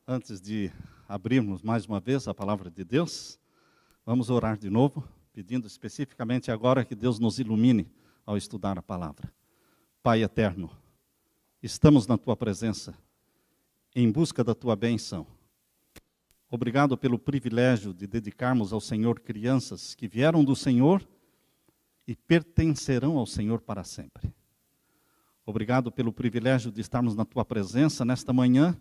Antes de abrirmos mais uma vez a palavra de Deus, vamos orar de novo, pedindo especificamente agora que Deus nos ilumine ao estudar a palavra. Pai eterno, estamos na Tua presença, em busca da Tua bênção. Obrigado pelo privilégio de dedicarmos ao Senhor crianças que vieram do Senhor e pertencerão ao Senhor para sempre. Obrigado pelo privilégio de estarmos na Tua presença nesta manhã,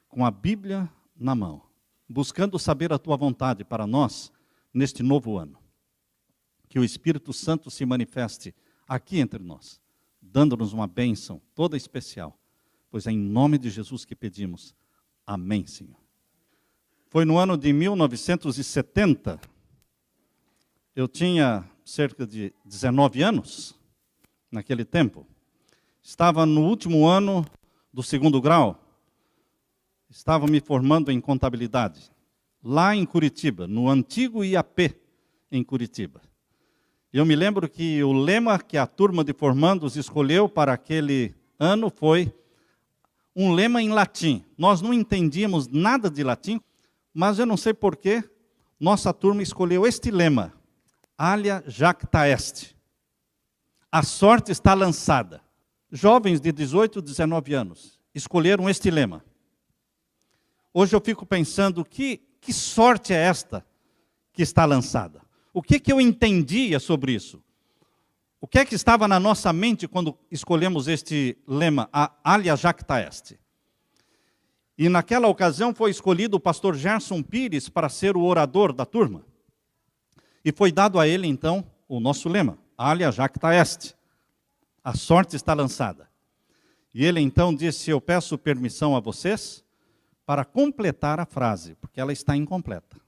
com a Bíblia na mão, buscando saber a Tua vontade para nós neste novo ano. Que o Espírito Santo se manifeste aqui entre nós, dando-nos uma bênção toda especial, pois é em nome de Jesus que pedimos. Amém, Senhor. Foi no ano de 1970, eu tinha cerca de 19 anos, naquele tempo. Estava no último ano do segundo grau. Estava me formando em contabilidade, lá em Curitiba, no antigo IAP, em Curitiba. Eu me lembro que o lema que a turma de formandos escolheu para aquele ano foi um lema em latim. Nós não entendíamos nada de latim, mas eu não sei porquê, nossa turma escolheu este lema: Alia jacta est. A sorte está lançada. Jovens de 18, 19 anos escolheram este lema. Hoje eu fico pensando, que sorte é esta que está lançada? O que eu entendia sobre isso? O que é que estava na nossa mente quando escolhemos este lema, Alia jacta est? E naquela ocasião foi escolhido o pastor Gerson Pires para ser o orador da turma. E foi dado a ele então o nosso lema, Alia jacta est. A sorte está lançada. E ele então disse: eu peço permissão a vocês para completar a frase, porque ela está incompleta.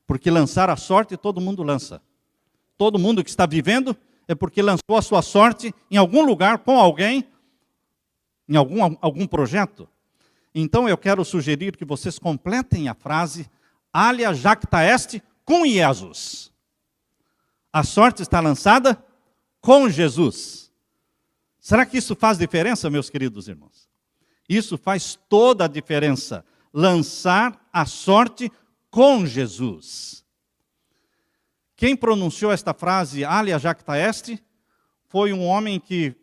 Porque lançar a sorte todo mundo lança. Todo mundo que está vivendo é porque lançou a sua sorte em algum lugar, com alguém, em algum projeto. Então eu quero sugerir que vocês completem a frase Alia jacta est com Jesus. A sorte está lançada com Jesus. Será que isso faz diferença, meus queridos irmãos? Isso faz toda a diferença. Lançar a sorte com Jesus. Quem pronunciou esta frase, Alia jacta est, foi um homem que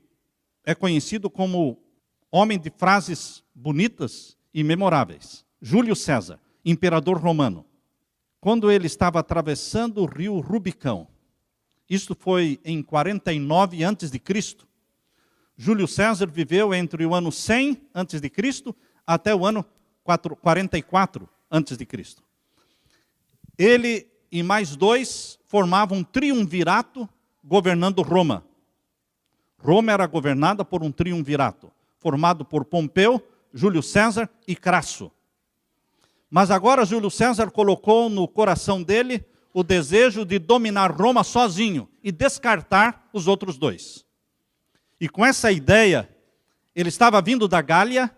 é conhecido como homem de frases bonitas e memoráveis. Júlio César, imperador romano. Quando ele estava atravessando o rio Rubicão, isto foi em 49 a.C., Júlio César viveu entre o ano 100 a.C. até o ano 44 a.C. Ele e mais dois formavam um triunvirato governando Roma. Roma era governada por um triunvirato, formado por Pompeu, Júlio César e Crasso. Mas agora Júlio César colocou no coração dele o desejo de dominar Roma sozinho e descartar os outros dois. E com essa ideia, ele estava vindo da Gália,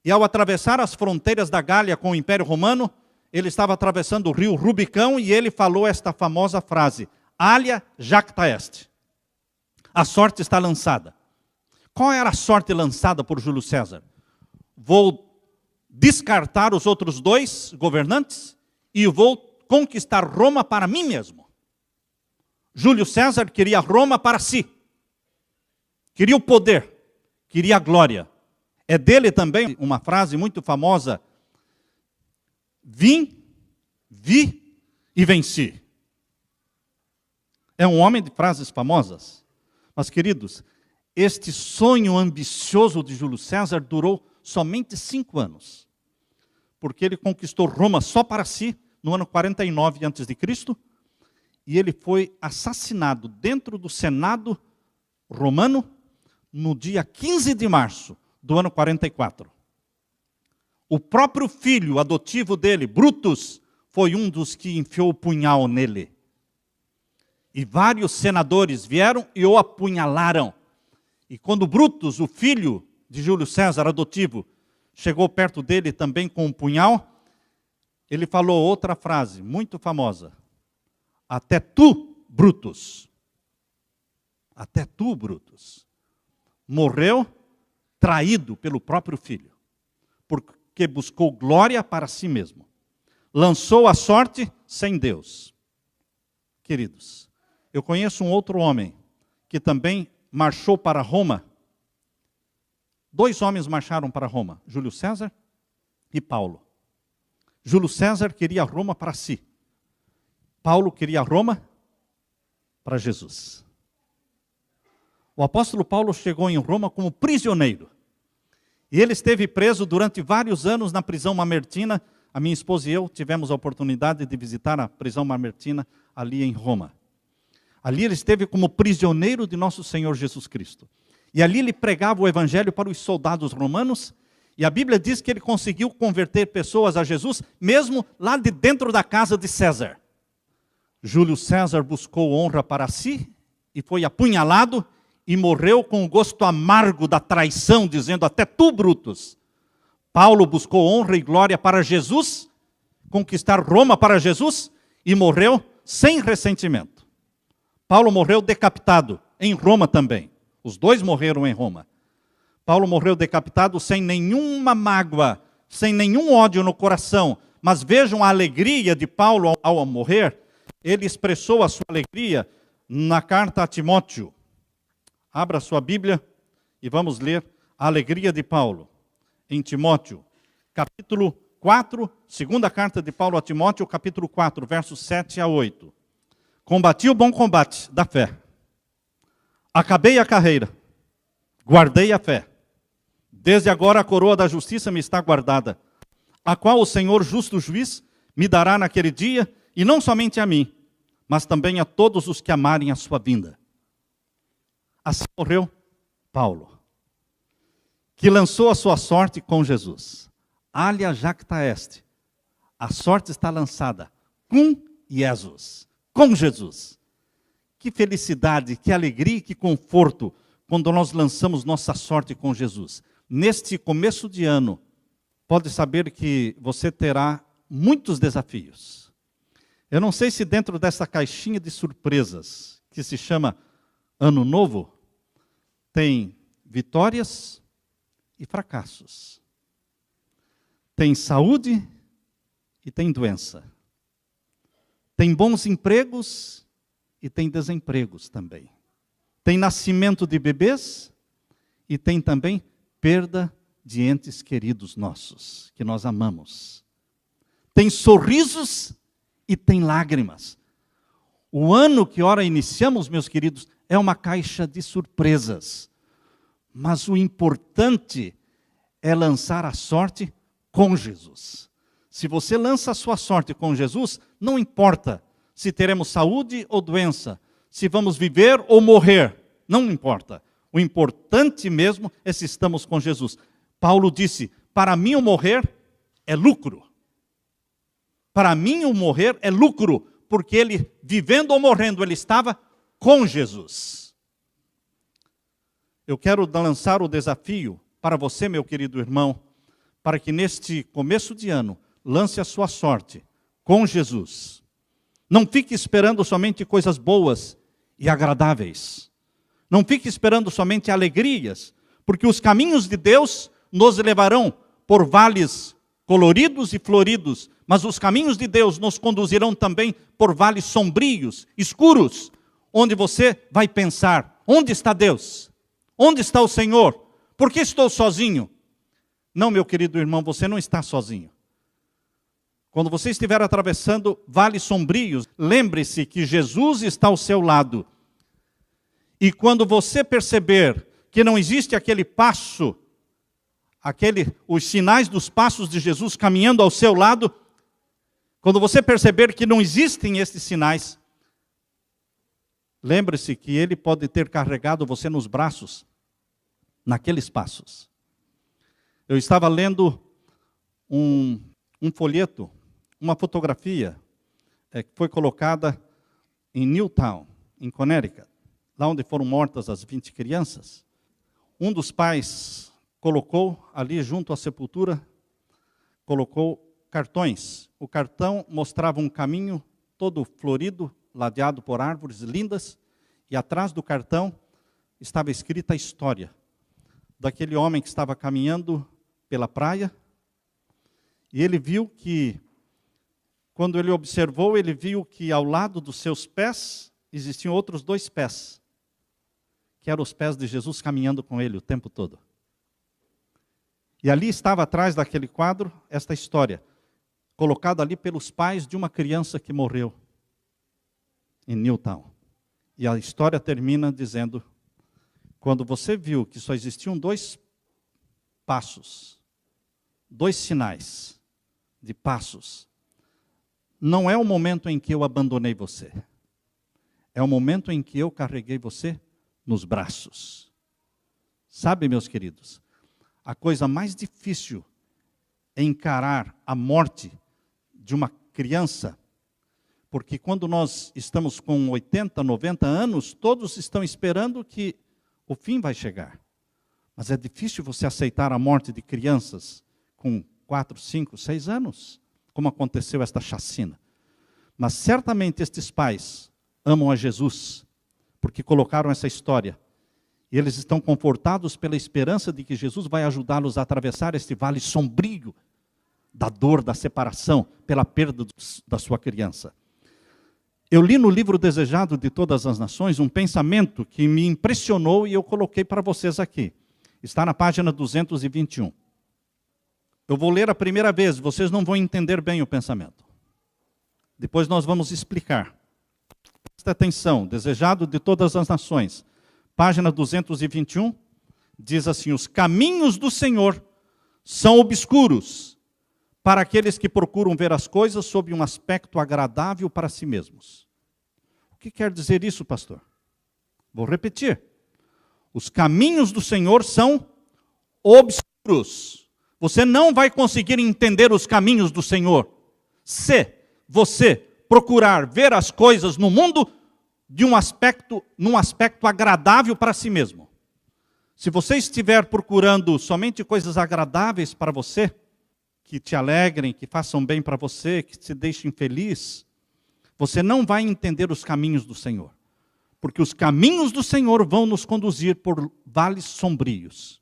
e ao atravessar as fronteiras da Gália com o Império Romano, ele estava atravessando o rio Rubicão, e ele falou esta famosa frase, Alia jacta est. A sorte está lançada. Qual era a sorte lançada por Júlio César? Vou descartar os outros dois governantes, e vou conquistar Roma para mim mesmo. Júlio César queria Roma para si. Queria o poder, queria a glória. É dele também uma frase muito famosa: vim, vi e venci. É um homem de frases famosas. Mas, queridos, este sonho ambicioso de Júlio César durou somente 5 anos. Porque ele conquistou Roma só para si, no ano 49 a.C., e ele foi assassinado dentro do Senado romano, no dia 15 de março do ano 44. O próprio filho adotivo dele, Brutus, foi um dos que enfiou o punhal nele. E vários senadores vieram e o apunhalaram. E quando Brutus, o filho de Júlio César adotivo, chegou perto dele também com um punhal, ele falou outra frase muito famosa: até tu, Brutus. Até tu, Brutus. Morreu traído pelo próprio filho. que buscou glória para si mesmo. Lançou a sorte sem Deus. Queridos, eu conheço um outro homem que também marchou para Roma. 2 homens marcharam para Roma, Júlio César e Paulo. Júlio César queria Roma para si. Paulo queria Roma para Jesus. O apóstolo Paulo chegou em Roma como prisioneiro. E ele esteve preso durante vários anos na prisão mamertina. A minha esposa e eu tivemos a oportunidade de visitar a prisão mamertina ali em Roma. Ali ele esteve como prisioneiro de nosso Senhor Jesus Cristo. E ali ele pregava o evangelho para os soldados romanos. E a Bíblia diz que ele conseguiu converter pessoas a Jesus, mesmo lá de dentro da casa de César. Júlio César buscou honra para si e foi apunhalado e morreu com o gosto amargo da traição, dizendo: até tu, Brutus. Paulo buscou honra e glória para Jesus, conquistar Roma para Jesus, e morreu sem ressentimento. Paulo morreu decapitado, em Roma também. Os 2 morreram em Roma. Paulo morreu decapitado sem nenhuma mágoa, sem nenhum ódio no coração. Mas vejam a alegria de Paulo ao morrer. Ele expressou a sua alegria na carta a Timóteo. Abra sua Bíblia e vamos ler a alegria de Paulo em Timóteo, capítulo 4, segunda carta de Paulo a Timóteo, capítulo 4, versos 7 a 8. Combati o bom combate da fé. Acabei a carreira. Guardei a fé. Desde agora a coroa da justiça me está guardada, a qual o Senhor, justo juiz, me dará naquele dia, e não somente a mim, mas também a todos os que amarem a sua vinda. Assim morreu Paulo, que lançou a sua sorte com Jesus. Alia jacta est. A sorte está lançada cum Jesus, com Jesus. Que felicidade, que alegria e que conforto quando nós lançamos nossa sorte com Jesus. Neste começo de ano, pode saber que você terá muitos desafios. Eu não sei se dentro dessa caixinha de surpresas, que se chama Ano Novo, tem vitórias e fracassos. Tem saúde e tem doença. Tem bons empregos e tem desempregos também. Tem nascimento de bebês e tem também perda de entes queridos nossos, que nós amamos. Tem sorrisos e tem lágrimas. O ano que ora iniciamos, meus queridos, é uma caixa de surpresas. Mas o importante é lançar a sorte com Jesus. Se você lança a sua sorte com Jesus, não importa se teremos saúde ou doença, se vamos viver ou morrer, não importa. O importante mesmo é se estamos com Jesus. Paulo disse: para mim o morrer é lucro. Para mim o morrer é lucro, porque ele, vivendo ou morrendo, ele estava com Jesus. Eu quero lançar o desafio para você, meu querido irmão, para que neste começo de ano, lance a sua sorte com Jesus. Não fique esperando somente coisas boas e agradáveis. Não fique esperando somente alegrias, porque os caminhos de Deus nos levarão por vales coloridos e floridos, mas os caminhos de Deus nos conduzirão também por vales sombrios, escuros, onde você vai pensar: onde está Deus? Onde está o Senhor? Por que estou sozinho? Não, meu querido irmão, você não está sozinho. Quando você estiver atravessando vales sombrios, lembre-se que Jesus está ao seu lado. E quando você perceber que não existe aquele passo, os sinais dos passos de Jesus caminhando ao seu lado, quando você perceber que não existem esses sinais, lembre-se que Ele pode ter carregado você nos braços, naqueles passos. Eu estava lendo um folheto, uma fotografia, que foi colocada em Newtown, em Connecticut, lá onde foram mortas as 20 crianças. Um dos pais colocou ali junto à sepultura, colocou cartões. O cartão mostrava um caminho todo florido, ladeado por árvores lindas, e atrás do cartão estava escrita a história daquele homem que estava caminhando pela praia, E ele viu que, quando ele observou, ele viu que ao lado dos seus pés existiam outros 2 pés, que eram os pés de Jesus caminhando com ele o tempo todo. E ali estava atrás daquele quadro esta história, colocada ali pelos pais de uma criança que morreu em Newtown. E a história termina dizendo: quando você viu que só existiam 2 passos, 2 sinais de passos, não é o momento em que eu abandonei você, é o momento em que eu carreguei você nos braços. Sabe, meus queridos, a coisa mais difícil é encarar a morte de uma criança, porque quando nós estamos com 80, 90 anos, todos estão esperando que o fim vai chegar. Mas é difícil você aceitar a morte de crianças com 4, 5, 6 anos, como aconteceu esta chacina. Mas certamente estes pais amam a Jesus, porque colocaram essa história. E eles estão confortados pela esperança de que Jesus vai ajudá-los a atravessar este vale sombrio da dor, da separação, pela perda da sua criança. Eu li no livro Desejado de Todas as Nações um pensamento que me impressionou e eu coloquei para vocês aqui. Está na página 221. Eu vou ler a primeira vez, vocês não vão entender bem o pensamento. Depois nós vamos explicar. Presta atenção, Desejado de Todas as Nações, página 221, diz assim: os caminhos do Senhor são obscuros para aqueles que procuram ver as coisas sob um aspecto agradável para si mesmos. O que quer dizer isso, pastor? Vou repetir. Os caminhos do Senhor são obscuros. Você não vai conseguir entender os caminhos do Senhor se você procurar ver as coisas no mundo num aspecto agradável para si mesmo. Se você estiver procurando somente coisas agradáveis para você, que te alegrem, que façam bem para você, que te deixem feliz, você não vai entender os caminhos do Senhor. Porque os caminhos do Senhor vão nos conduzir por vales sombrios,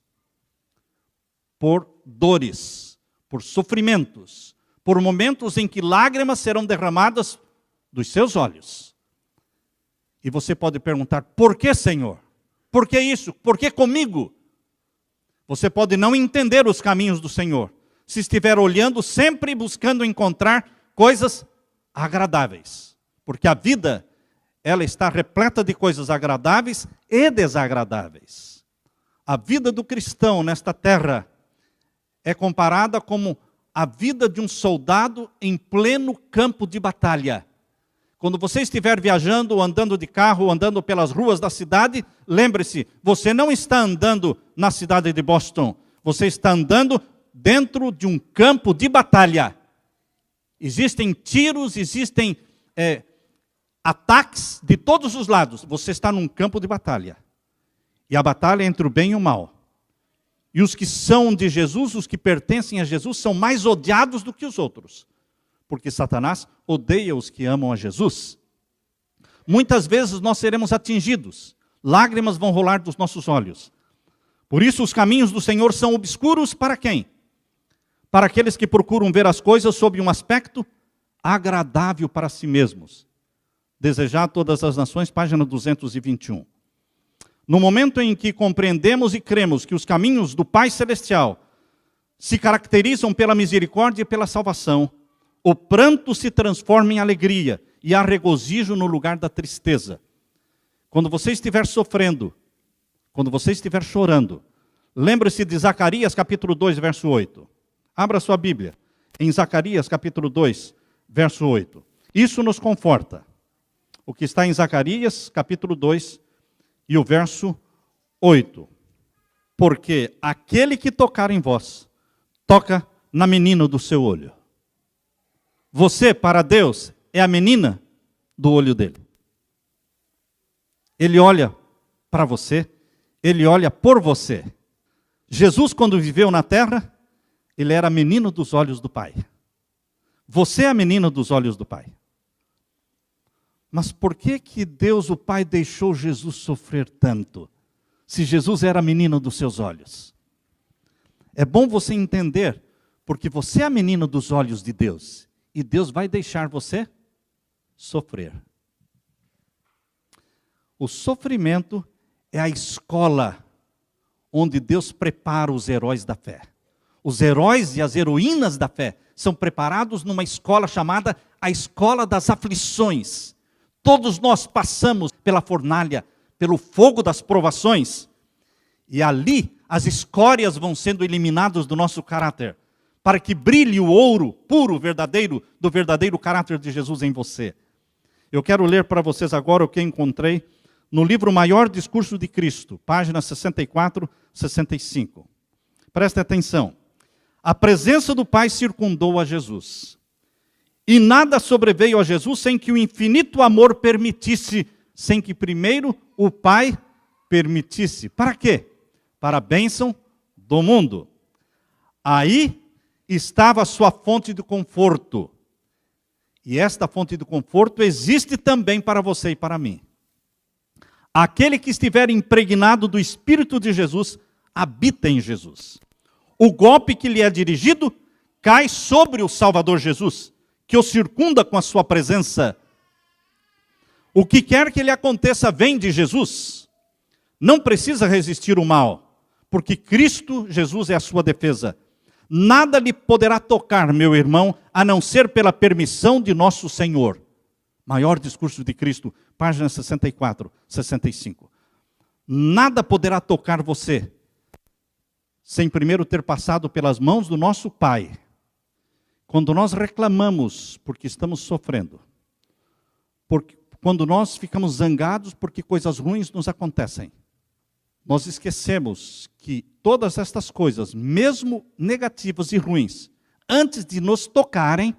por dores, por sofrimentos, por momentos em que lágrimas serão derramadas dos seus olhos. E você pode perguntar: por que, Senhor? Por que isso? Por que comigo? Você pode não entender os caminhos do Senhor, se estiver olhando sempre buscando encontrar coisas agradáveis. Porque a vida, ela está repleta de coisas agradáveis e desagradáveis. A vida do cristão nesta terra é comparada como a vida de um soldado em pleno campo de batalha. Quando você estiver viajando, ou andando de carro, ou andando pelas ruas da cidade, lembre-se, você não está andando na cidade de Boston, você está andando dentro de um campo de batalha. Existem tiros, existem ataques de todos os lados. Você está num campo de batalha. E a batalha é entre o bem e o mal. E os que são de Jesus, os que pertencem a Jesus, são mais odiados do que os outros. Porque Satanás odeia os que amam a Jesus. Muitas vezes nós seremos atingidos. Lágrimas vão rolar dos nossos olhos. Por isso os caminhos do Senhor são obscuros para quem? Para aqueles que procuram ver as coisas sob um aspecto agradável para si mesmos. Desejar todas as nações, página 221. No momento em que compreendemos e cremos que os caminhos do Pai Celestial se caracterizam pela misericórdia e pela salvação, o pranto se transforma em alegria e há regozijo no lugar da tristeza. Quando você estiver sofrendo, quando você estiver chorando, lembre-se de Zacarias capítulo 2, verso 8. Abra sua Bíblia em Zacarias capítulo 2, verso 8. Isso nos conforta. O que está em Zacarias capítulo 2 e o verso 8. Porque aquele que tocar em vós, toca na menina do seu olho. Você, para Deus, é a menina do olho dele. Ele olha para você, ele olha por você. Jesus, quando viveu na terra, ele era menino dos olhos do Pai. Você é a menina dos olhos do Pai. Mas por que Deus, o Pai, deixou Jesus sofrer tanto, se Jesus era menino dos seus olhos? É bom você entender, Porque você é a menina dos olhos de Deus. E Deus vai deixar você sofrer. O sofrimento é a escola onde Deus prepara os heróis da fé. Os heróis e as heroínas da fé são preparados numa escola chamada a escola das aflições. Todos nós passamos pela fornalha, pelo fogo das provações. E ali as escórias vão sendo eliminadas do nosso caráter, para que brilhe o ouro puro, verdadeiro, do verdadeiro caráter de Jesus em você. Eu quero ler para vocês agora o que encontrei no livro Maior Discurso de Cristo, páginas 64, 65. Preste atenção. A presença do Pai circundou a Jesus. E nada sobreveio a Jesus sem que o infinito amor permitisse, sem que primeiro o Pai permitisse. Para quê? Para a bênção do mundo. Aí estava a sua fonte de conforto. E esta fonte de conforto existe também para você e para mim. Aquele que estiver impregnado do Espírito de Jesus, habita em Jesus. O golpe que lhe é dirigido cai sobre o Salvador Jesus, que o circunda com a sua presença. O que quer que lhe aconteça vem de Jesus. Não precisa resistir o mal, porque Cristo Jesus é a sua defesa. Nada lhe poderá tocar, meu irmão, a não ser pela permissão de nosso Senhor. Maior Discurso de Cristo, página 64, 65. Nada poderá tocar você, sem primeiro ter passado pelas mãos do nosso Pai. Quando nós reclamamos porque estamos sofrendo, quando nós ficamos zangados porque coisas ruins nos acontecem, nós esquecemos que todas estas coisas, mesmo negativas e ruins, antes de nos tocarem,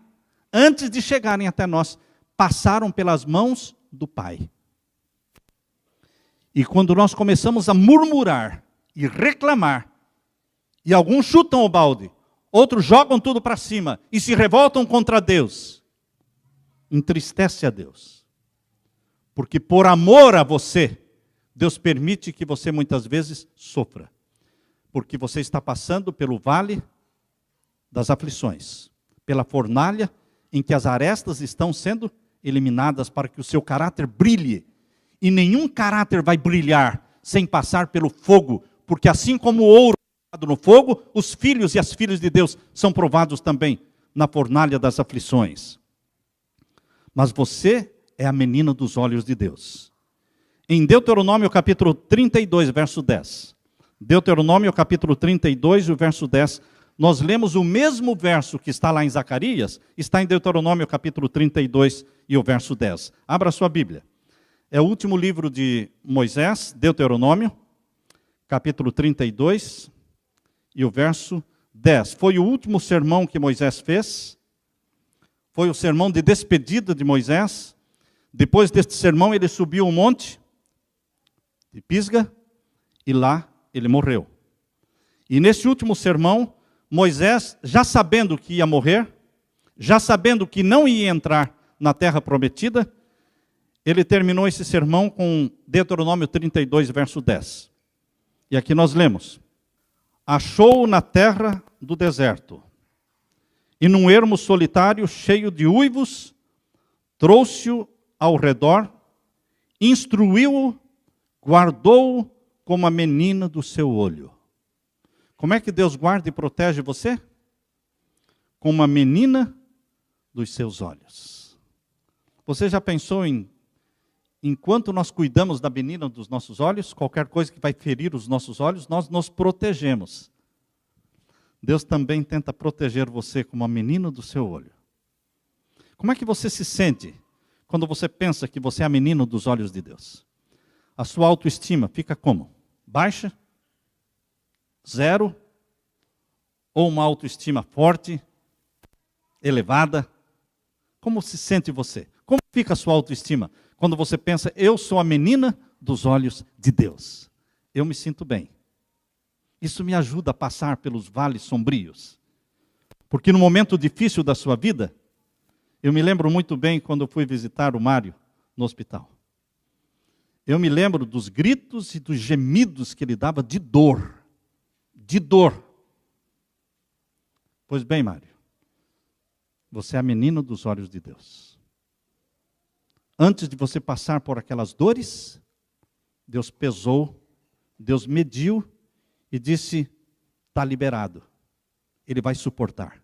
antes de chegarem até nós, passaram pelas mãos do Pai. E quando nós começamos a murmurar e reclamar, e alguns chutam o balde, outros jogam tudo para cima e se revoltam contra Deus, entristece a Deus. Porque por amor a você, Deus permite que você muitas vezes sofra. Porque você está passando pelo vale das aflições, pela fornalha em que as arestas estão sendo eliminadas para que o seu caráter brilhe. E nenhum caráter vai brilhar sem passar pelo fogo, porque assim como o ouro é provado no fogo, os filhos e as filhas de Deus são provados também na fornalha das aflições. Mas você é a menina dos olhos de Deus. Em Deuteronômio capítulo 32, verso 10. Deuteronômio capítulo 32, o verso 10. Nós lemos o mesmo verso que está lá em Zacarias, está em Deuteronômio capítulo 32 e o verso 10. Abra sua Bíblia. É o último livro de Moisés, Deuteronômio, capítulo 32 e o verso 10. Foi o último sermão que Moisés fez. Foi o sermão de despedida de Moisés. Depois deste sermão, ele subiu um monte de Pisga e lá ele morreu. E nesse último sermão, Moisés, já sabendo que ia morrer, já sabendo que não ia entrar na terra prometida, ele terminou esse sermão com Deuteronômio 32, verso 10. E aqui nós lemos: achou-o na terra do deserto, e num ermo solitário cheio de uivos, trouxe-o ao redor, instruiu-o, guardou-o como a menina do seu olho. Como é que Deus guarda e protege você? Como a menina dos seus olhos. Você já pensou enquanto nós cuidamos da menina dos nossos olhos, qualquer coisa que vai ferir os nossos olhos, nós nos protegemos. Deus também tenta proteger você como a menina do seu olho. Como é que você se sente quando você pensa que você é a menina dos olhos de Deus? A sua autoestima fica como? Baixa? Zero? Ou uma autoestima forte? Elevada? Como se sente você? Como fica a sua autoestima quando você pensa, eu sou a menina dos olhos de Deus? Eu me sinto bem. Isso me ajuda a passar pelos vales sombrios. Porque no momento difícil da sua vida, eu me lembro muito bem quando eu fui visitar o Mário no hospital. Eu me lembro dos gritos e dos gemidos que ele dava de dor. De dor. Pois bem, Mário, você é a menina dos olhos de Deus. Antes de você passar por aquelas dores, Deus pesou, Deus mediu e disse, está liberado. Ele vai suportar.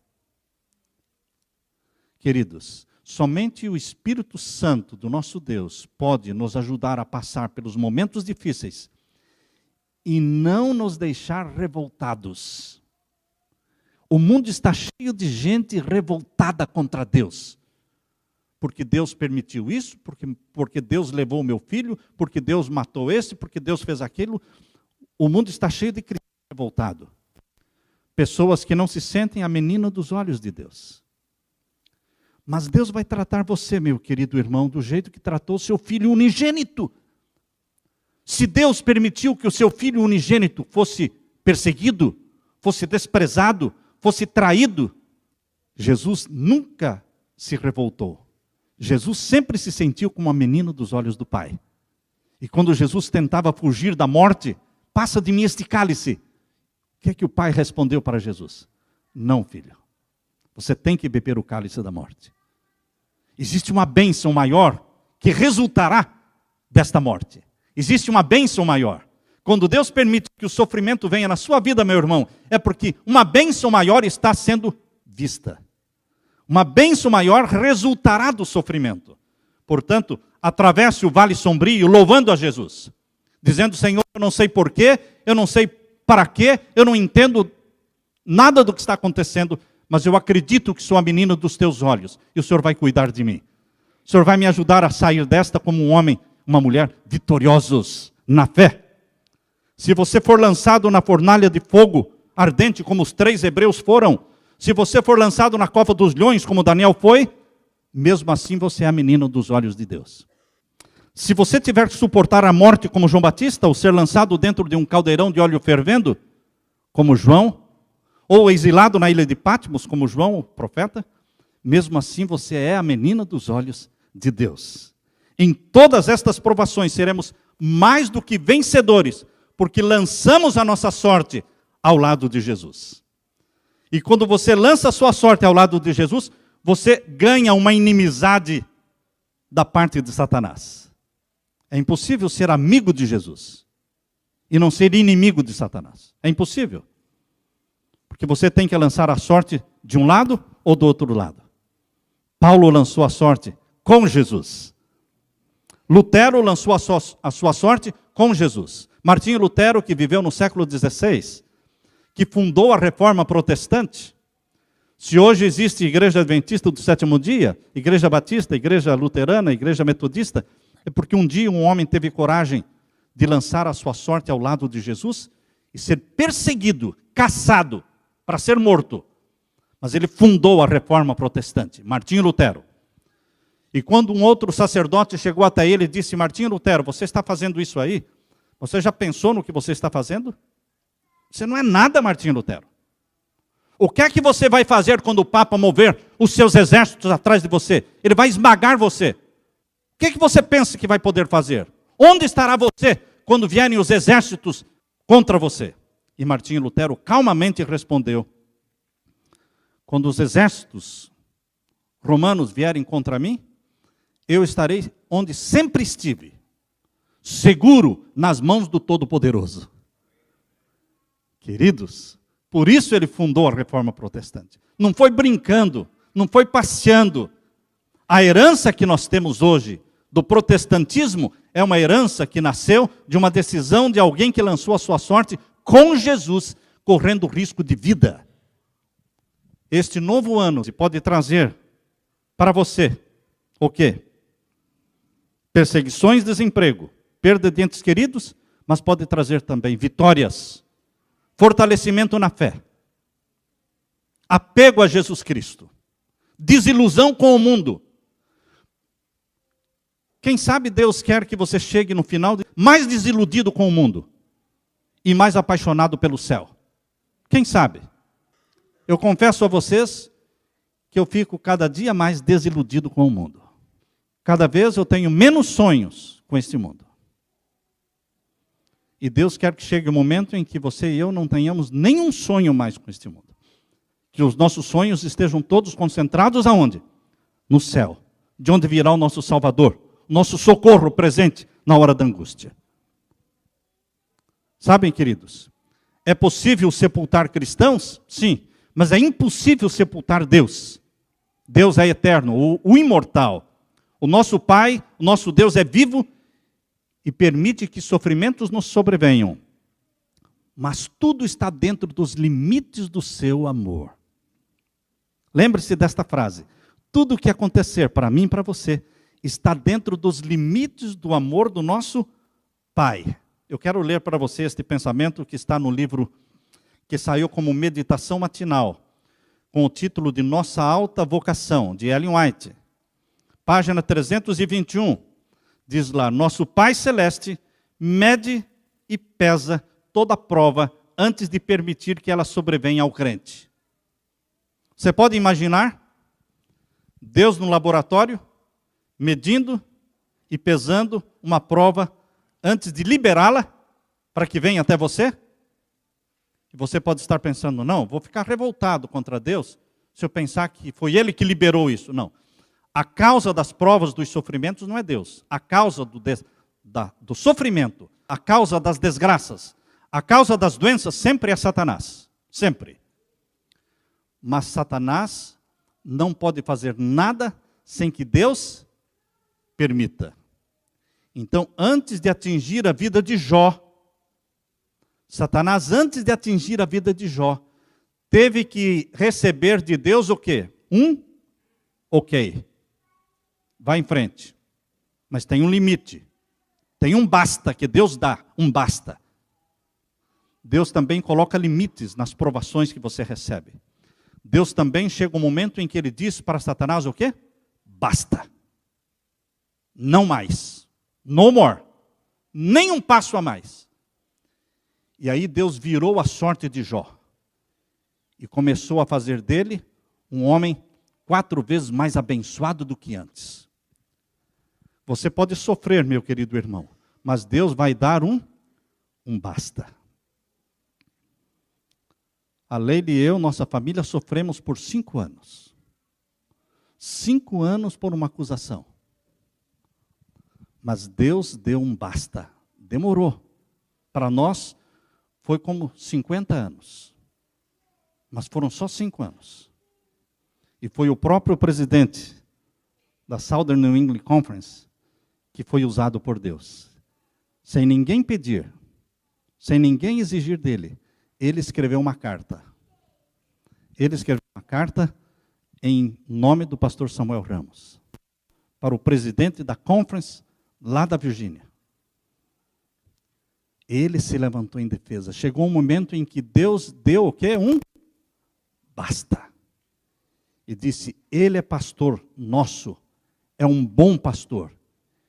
Queridos, somente o Espírito Santo do nosso Deus pode nos ajudar a passar pelos momentos difíceis e não nos deixar revoltados. O mundo está cheio de gente revoltada contra Deus. Porque Deus permitiu isso, porque Deus levou o meu filho, porque Deus matou esse, porque Deus fez aquilo. O mundo está cheio de cristãos revoltados. Pessoas que não se sentem a menina dos olhos de Deus. Mas Deus vai tratar você, meu querido irmão, do jeito que tratou o seu filho unigênito. Se Deus permitiu que o seu filho unigênito fosse perseguido, fosse desprezado, fosse traído, Jesus nunca se revoltou. Jesus sempre se sentiu como a menina dos olhos do Pai. E quando Jesus tentava fugir da morte, passa de mim este cálice. O que é que o Pai respondeu para Jesus? Não, filho. Você tem que beber o cálice da morte. Existe uma bênção maior que resultará desta morte. Existe uma bênção maior. Quando Deus permite que o sofrimento venha na sua vida, meu irmão, é porque uma bênção maior está sendo vista. Uma bênção maior resultará do sofrimento. Portanto, atravesse o vale sombrio louvando a Jesus. Dizendo, Senhor, eu não sei porquê, eu não sei para quê, eu não entendo nada do que está acontecendo, mas eu acredito que sou a menina dos teus olhos e o Senhor vai cuidar de mim. O Senhor vai me ajudar a sair desta como um homem, uma mulher vitoriosos na fé. Se você for lançado na fornalha de fogo ardente, como os 3 hebreus foram, se você for lançado na cova dos leões, como Daniel foi, mesmo assim você é a menina dos olhos de Deus. Se você tiver que suportar a morte como João Batista, ou ser lançado dentro de um caldeirão de óleo fervendo, como João, ou exilado na ilha de Patmos, como João, o profeta, mesmo assim você é a menina dos olhos de Deus. Em todas estas provações seremos mais do que vencedores, porque lançamos a nossa sorte ao lado de Jesus. E quando você lança a sua sorte ao lado de Jesus, você ganha uma inimizade da parte de Satanás. É impossível ser amigo de Jesus e não ser inimigo de Satanás. É impossível. Porque você tem que lançar a sorte de um lado ou do outro lado. Paulo lançou a sorte com Jesus. Lutero lançou a sua sorte com Jesus. Martinho Lutero, que viveu no século XVI, que fundou a Reforma Protestante. Se hoje existe Igreja Adventista do Sétimo Dia, Igreja Batista, Igreja Luterana, Igreja Metodista, é porque um dia um homem teve coragem de lançar a sua sorte ao lado de Jesus e ser perseguido, caçado, para ser morto. Mas ele fundou a Reforma Protestante, Martinho Lutero. E quando um outro sacerdote chegou até ele e disse, Martinho Lutero, você está fazendo isso aí? Você já pensou no que você está fazendo? Você não é nada, Martinho Lutero. O que é que você vai fazer quando o Papa mover os seus exércitos atrás de você? Ele vai esmagar você. O que é que você pensa que vai poder fazer? Onde estará você quando vierem os exércitos contra você? E Martinho Lutero calmamente respondeu, quando os exércitos romanos vierem contra mim, eu estarei onde sempre estive, seguro nas mãos do Todo-Poderoso. Queridos, por isso ele fundou a Reforma Protestante. Não foi brincando, não foi passeando. A herança que nós temos hoje do protestantismo é uma herança que nasceu de uma decisão de alguém que lançou a sua sorte com Jesus, correndo risco de vida. Este novo ano pode trazer para você o quê? Perseguições, desemprego, perda de entes queridos, mas pode trazer também vitórias, fortalecimento na fé, apego a Jesus Cristo, desilusão com o mundo. Quem sabe Deus quer que você chegue no final mais desiludido com o mundo e mais apaixonado pelo céu. Quem sabe? Eu confesso a vocês que eu fico cada dia mais desiludido com o mundo. Cada vez eu tenho menos sonhos com este mundo. E Deus quer que chegue o momento em que você e eu não tenhamos nenhum sonho mais com este mundo. Que os nossos sonhos estejam todos concentrados aonde? No céu, de onde virá o nosso Salvador, nosso socorro presente na hora da angústia. Sabem, queridos, é possível sepultar cristãos? Sim, mas é impossível sepultar Deus. Deus é eterno, o imortal. O nosso Pai, o nosso Deus é vivo e permite que sofrimentos nos sobrevenham. Mas tudo está dentro dos limites do seu amor. Lembre-se desta frase. Tudo o que acontecer para mim e para você está dentro dos limites do amor do nosso Pai. Eu quero ler para você este pensamento que está no livro que saiu como meditação matinal, com o título de Nossa Alta Vocação, de Ellen White. Página 321, diz lá, nosso Pai Celeste mede e pesa toda prova antes de permitir que ela sobrevenha ao crente. Você pode imaginar Deus no laboratório, medindo e pesando uma prova antes de liberá-la para que venha até você? E você pode estar pensando, não, vou ficar revoltado contra Deus se eu pensar que foi Ele que liberou isso. Não. A causa das provas, dos sofrimentos, não é Deus. A causa do sofrimento, a causa das desgraças, a causa das doenças sempre é Satanás. Sempre. Mas Satanás não pode fazer nada sem que Deus permita. Então, antes de atingir a vida de Jó, Satanás, antes de atingir a vida de Jó, teve que receber de Deus o quê? Ok. Vai em frente. Mas tem um limite. Tem um basta que Deus dá, um basta. Deus também coloca limites nas provações que você recebe. Deus também chega um momento em que Ele diz para Satanás o quê? Basta. Não mais. No more. Nem um passo a mais. E aí Deus virou a sorte de Jó. E começou a fazer dele um homem 4 vezes mais abençoado do que antes. Você pode sofrer, meu querido irmão, mas Deus vai dar um basta. A Leila e eu, nossa família, sofremos por 5 anos. 5 anos por uma acusação. Mas Deus deu um basta. Demorou. Para nós, foi como 50 anos. Mas foram só 5 anos. E foi o próprio presidente da Southern New England Conference que foi usado por Deus. Sem ninguém pedir, sem ninguém exigir dele, ele escreveu uma carta. Ele escreveu uma carta em nome do pastor Samuel Ramos, para o presidente da conference lá da Virgínia. Ele se levantou em defesa. Chegou um momento em que Deus deu o quê? Basta. E disse, ele é pastor nosso, é um bom pastor.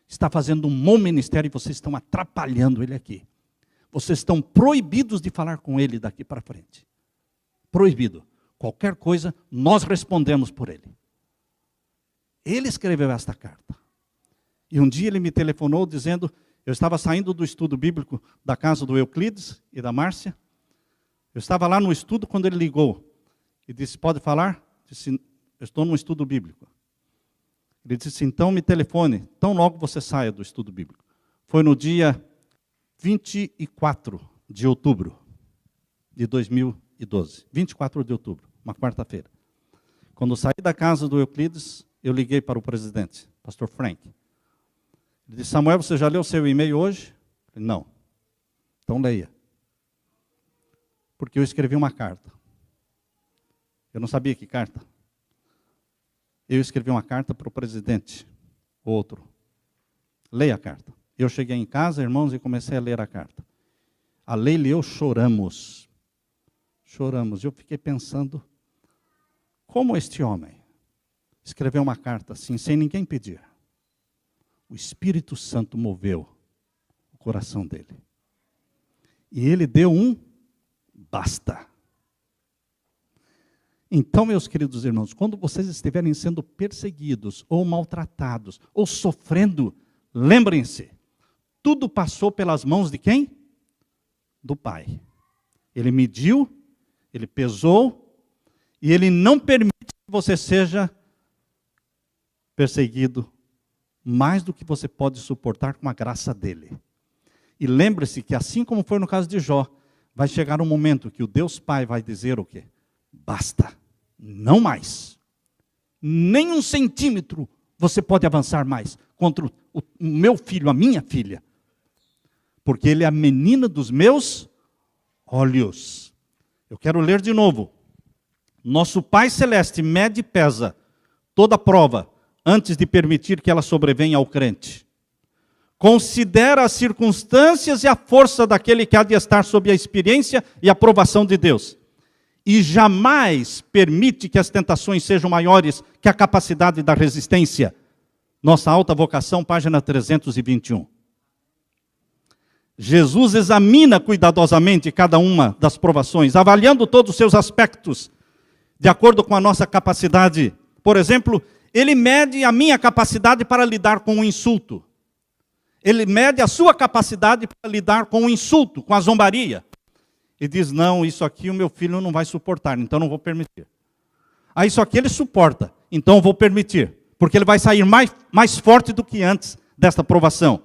Está fazendo um bom ministério e vocês estão atrapalhando ele aqui. Vocês estão proibidos de falar com ele daqui para frente. Proibido. Qualquer coisa, nós respondemos por ele. Ele escreveu esta carta. E um dia ele me telefonou dizendo, eu estava saindo do estudo bíblico da casa do Euclides e da Márcia. Eu estava lá no estudo quando ele ligou. E disse, pode falar? Disse, eu estou num estudo bíblico. Ele disse, então me telefone, tão logo você saia do estudo bíblico. Foi no dia 24 de outubro de 2012. 24 de outubro, uma quarta-feira. Quando saí da casa do Euclides, eu liguei para o presidente, pastor Frank. Ele disse, Samuel, você já leu seu e-mail hoje? Eu falei, não. Então leia. Porque eu escrevi uma carta. Eu não sabia que carta. Eu escrevi uma carta para o presidente, outro. Leia a carta. Eu cheguei em casa, irmãos, e comecei a ler a carta. A Leila e eu choramos. Choramos. Eu fiquei pensando, como este homem escreveu uma carta assim, sem ninguém pedir? O Espírito Santo moveu o coração dele. E ele deu um basta. Então, meus queridos irmãos, quando vocês estiverem sendo perseguidos, ou maltratados, ou sofrendo, lembrem-se, tudo passou pelas mãos de quem? Do Pai. Ele mediu, ele pesou, E Ele não permite que você seja perseguido mais do que você pode suportar com a graça dEle. E lembre-se que assim como foi no caso de Jó, vai chegar um momento que o Deus Pai vai dizer o quê? Basta, não mais. Nem 1 centímetro você pode avançar mais contra o meu filho, a minha filha. Porque ele é a menina dos meus olhos. Eu quero ler de novo. Nosso Pai Celeste mede e pesa toda prova antes de permitir que ela sobrevenha ao crente. Considera as circunstâncias e a força daquele que há de estar sob a experiência e a aprovação de Deus. E jamais permite que as tentações sejam maiores que a capacidade da resistência. Nossa Alta Vocação, página 321. Jesus examina cuidadosamente cada uma das provações, avaliando todos os seus aspectos, de acordo com a nossa capacidade. Por exemplo, Ele mede a minha capacidade para lidar com o insulto. Ele mede a sua capacidade para lidar com o insulto, com a zombaria. E diz, não, isso aqui o meu filho não vai suportar, então não vou permitir. Ah, isso aqui ele suporta, então eu vou permitir. Porque ele vai sair mais forte do que antes desta provação.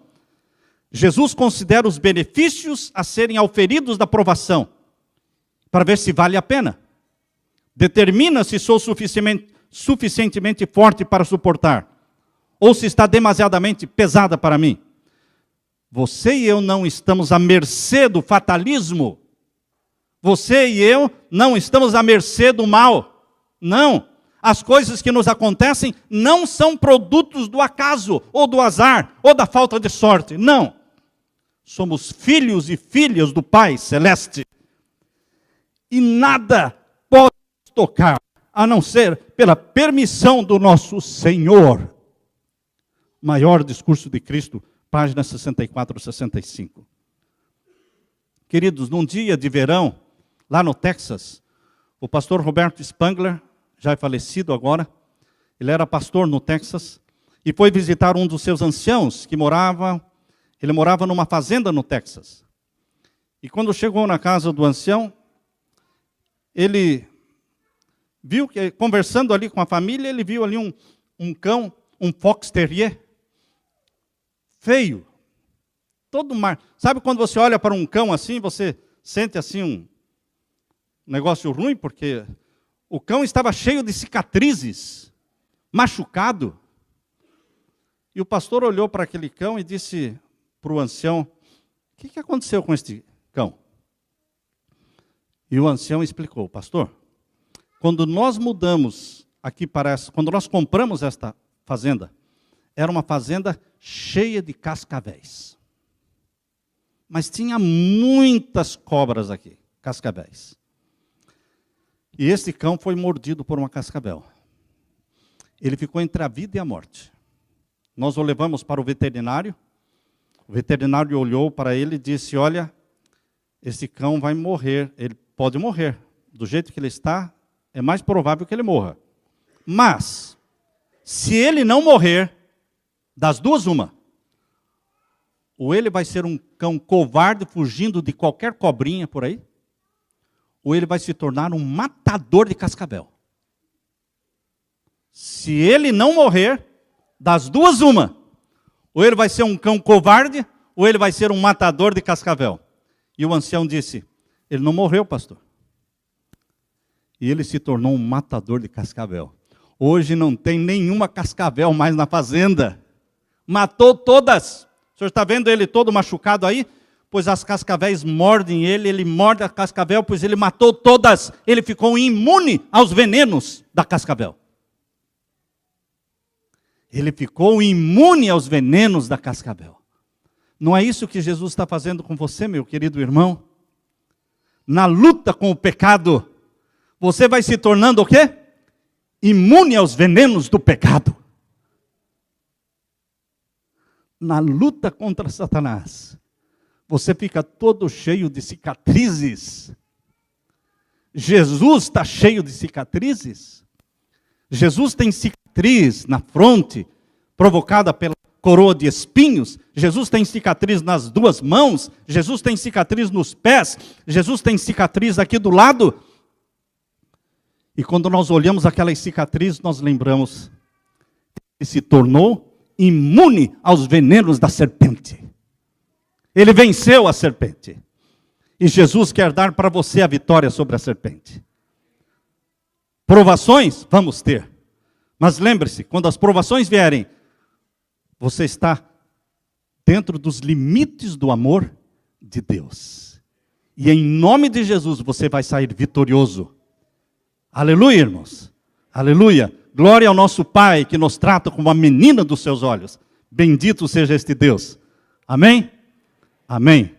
Jesus considera os benefícios a serem auferidos da provação, para ver se vale a pena. Determina se sou suficientemente forte para suportar, ou se está demasiadamente pesada para mim. Você e eu não estamos à mercê do fatalismo. Você e eu não estamos à mercê do mal. Não. As coisas que nos acontecem não são produtos do acaso, ou do azar, ou da falta de sorte. Não. Somos filhos e filhas do Pai Celeste. E nada pode nos tocar, a não ser pela permissão do nosso Senhor. Maior discurso de Cristo, página 64 e 65. Queridos, num dia de verão, lá no Texas, o pastor Roberto Spangler, já é falecido agora, ele era pastor no Texas, e foi visitar um dos seus anciãos, ele morava numa fazenda no Texas. E quando chegou na casa do ancião, ele viu que, conversando ali com a família, ele viu ali um cão, um fox terrier, feio, todo mar. Sabe quando você olha para um cão assim, você sente assim um negócio ruim, porque o cão estava cheio de cicatrizes, machucado. E o pastor olhou para aquele cão e disse para o ancião, o que aconteceu com este cão? E o ancião explicou, pastor, quando nós mudamos aqui quando nós compramos esta fazenda, era uma fazenda cheia de cascavéis. Mas tinha muitas cobras aqui, cascavéis. E este cão foi mordido por uma cascavel. Ele ficou entre a vida e a morte. Nós o levamos para o veterinário olhou para ele e disse, olha, esse cão vai morrer, ele pode morrer. Do jeito que ele está, é mais provável que ele morra. Mas, se ele não morrer, das duas uma, ou ele vai ser um cão covarde fugindo de qualquer cobrinha por aí, ou ele vai se tornar um matador de cascavel. Se ele não morrer, das duas uma, ou ele vai ser um cão covarde, ou ele vai ser um matador de cascavel. E o ancião disse, ele não morreu, pastor. E ele se tornou um matador de cascavel. Hoje não tem nenhuma cascavel mais na fazenda. Matou todas. O senhor está vendo ele todo machucado aí? Pois as cascavéis mordem ele morde a cascavel, pois ele matou todas. Ele ficou imune aos venenos da cascavel. Ele ficou imune aos venenos da cascavel. Não é isso que Jesus está fazendo com você, meu querido irmão? Na luta com o pecado, você vai se tornando o quê? Imune aos venenos do pecado. Na luta contra Satanás, você fica todo cheio de cicatrizes. Jesus está cheio de cicatrizes. Jesus tem cicatriz na fronte, provocada pela coroa de espinhos. Jesus tem cicatriz nas duas mãos. Jesus tem cicatriz nos pés. Jesus tem cicatriz aqui do lado. E quando nós olhamos aquelas cicatrizes, nós lembramos que se tornou imune aos venenos da serpente. Ele venceu a serpente. E Jesus quer dar para você a vitória sobre a serpente. Provações, vamos ter. Mas lembre-se, quando as provações vierem, você está dentro dos limites do amor de Deus. E em nome de Jesus você vai sair vitorioso. Aleluia, irmãos. Aleluia. Glória ao nosso Pai que nos trata como a menina dos seus olhos. Bendito seja este Deus. Amém? Amém.